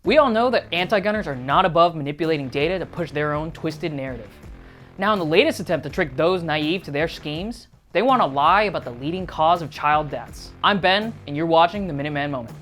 We all know that anti-gunners are not above manipulating data to push their own twisted narrative. Now, in the latest attempt to trick those naive to their schemes, they want to lie about the leading cause of child deaths. I'm Ben, and you're watching the Minuteman Moment.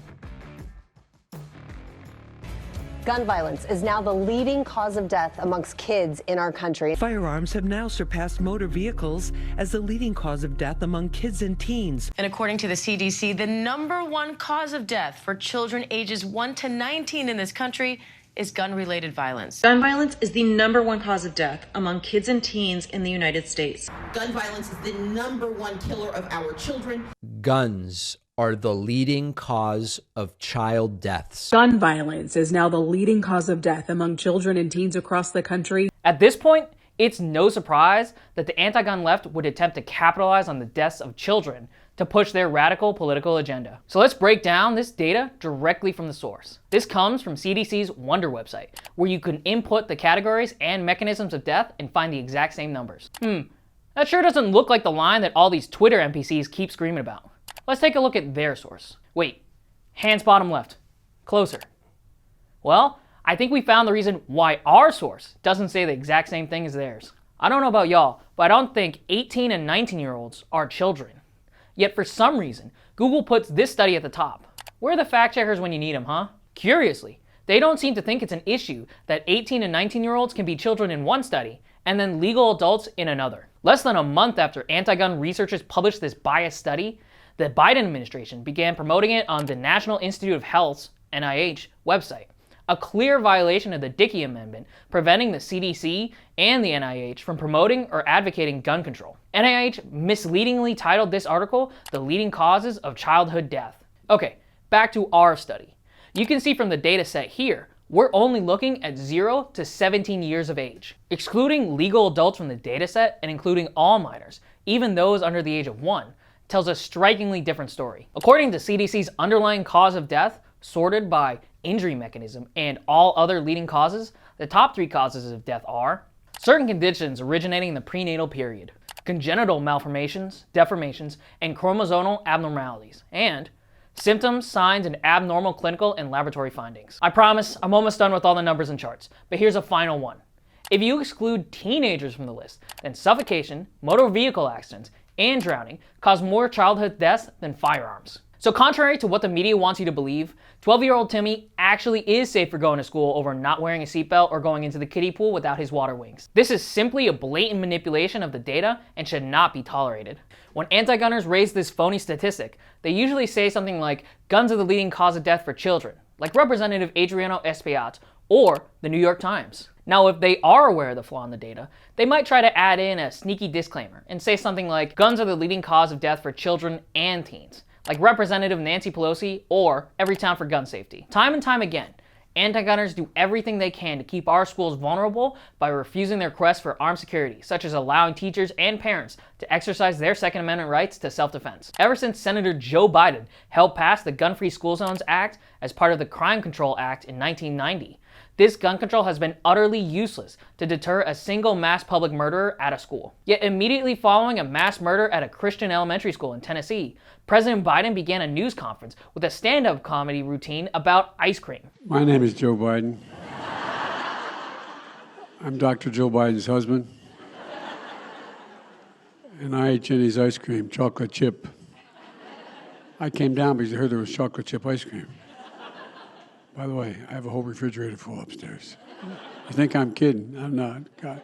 Gun violence is now the leading cause of death amongst kids in our country. Firearms have now surpassed motor vehicles as the leading cause of death among kids and teens. And according to the CDC, the #1 cause of death for children ages 1 to 19 in this country is gun-related violence. Gun violence is the #1 cause of death among kids and teens in the United States. Gun violence is the #1 killer of our children. Guns are the leading cause of child deaths. Gun violence is now the leading cause of death among children and teens across the country. At this point, it's no surprise that the anti-gun left would attempt to capitalize on the deaths of children to push their radical political agenda. So let's break down this data directly from the source. This comes from CDC's Wonder website, where you can input the categories and mechanisms of death and find the exact same numbers. That sure doesn't look like the line that all these Twitter NPCs keep screaming about. Let's take a look at their source. Wait, hands bottom left. Closer. Well, I think we found the reason why our source doesn't say the exact same thing as theirs. I don't know about y'all, but I don't think 18 and 19-year-olds are children. Yet for some reason, Google puts this study at the top. Where are the fact checkers when you need them, huh? Curiously, they don't seem to think it's an issue that 18 and 19-year-olds can be children in one study and then legal adults in another. Less than a month after anti-gun researchers published this biased study, the Biden administration began promoting it on the National Institute of Health's, NIH, website, a clear violation of the Dickey Amendment preventing the CDC and the NIH from promoting or advocating gun control. NIH misleadingly titled this article, "The Leading Causes of Childhood Death." Okay, back to our study. You can see from the data set here, we're only looking at 0 to 17 years of age. Excluding legal adults from the data set and including all minors, even those under the age of 1, tells a strikingly different story. According to CDC's underlying cause of death, sorted by injury mechanism and all other leading causes, the top 3 causes of death are certain conditions originating in the prenatal period, congenital malformations, deformations, and chromosomal abnormalities, and symptoms, signs, and abnormal clinical and laboratory findings. I promise I'm almost done with all the numbers and charts, but here's a final one. If you exclude teenagers from the list, then suffocation, motor vehicle accidents, and drowning cause more childhood deaths than firearms. So contrary to what the media wants you to believe, 12-year-old Timmy actually is safe for going to school over not wearing a seatbelt or going into the kiddie pool without his water wings. This is simply a blatant manipulation of the data and should not be tolerated. When anti-gunners raise this phony statistic, they usually say something like, guns are the leading cause of death for children, like Representative Adriano Espaillat or the New York Times. Now, if they are aware of the flaw in the data, they might try to add in a sneaky disclaimer and say something like, guns are the leading cause of death for children and teens, like Representative Nancy Pelosi or Everytown for Gun Safety. Time and time again, anti-gunners do everything they can to keep our schools vulnerable by refusing their requests for armed security, such as allowing teachers and parents to exercise their Second Amendment rights to self-defense. Ever since Senator Joe Biden helped pass the Gun-Free School Zones Act as part of the Crime Control Act in 1990, this gun control has been utterly useless to deter a single mass public murderer at a school. Yet immediately following a mass murder at a Christian elementary school in Tennessee, President Biden began a news conference with a stand-up comedy routine about ice cream. My name is Joe Biden. I'm Dr. Joe Biden's husband. And I ate Jenny's ice cream, chocolate chip. I came down because I heard there was chocolate chip ice cream. By the way, I have a whole refrigerator full upstairs. You think I'm kidding? I'm not. God.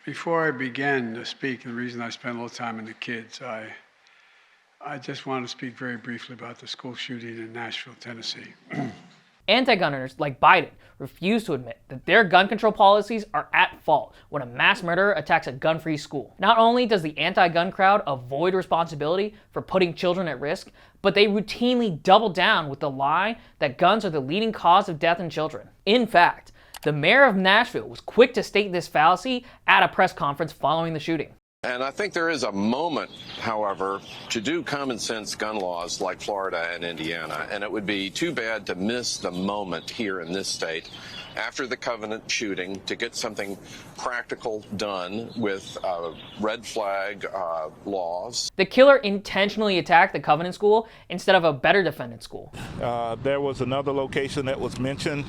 Before I began to speak, the reason I spent a little time in the kids, I just want to speak very briefly about the school shooting in Nashville, Tennessee. Anti-gunners like Biden refuse to admit that their gun control policies are at fault when a mass murderer attacks a gun-free school. Not only does the anti-gun crowd avoid responsibility for putting children at risk, but they routinely double down with the lie that guns are the leading cause of death in children. In fact, the mayor of Nashville was quick to state this fallacy at a press conference following the shooting. And I think there is a moment, however, to do common sense gun laws like Florida and Indiana, and it would be too bad to miss the moment here in this state after the Covenant shooting to get something practical done with red flag laws. The killer intentionally attacked the Covenant school instead of a better defended school. There was another location that was mentioned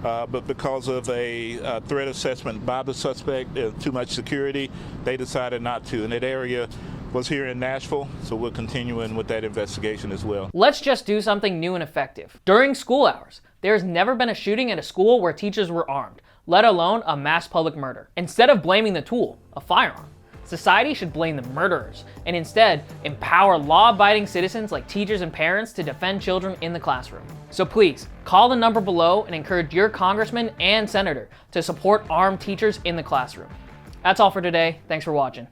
but because of a threat assessment by the suspect, too much security, they decided not to. And that area was here in Nashville, so we're continuing with that investigation as well. Let's just do something new and effective. During school hours, there's never been a shooting at a school where teachers were armed, let alone a mass public murder. Instead of blaming the tool, a firearm, society should blame the murderers and instead empower law-abiding citizens like teachers and parents to defend children in the classroom. So please, call the number below and encourage your congressman and senator to support armed teachers in the classroom. That's all for today. Thanks for watching.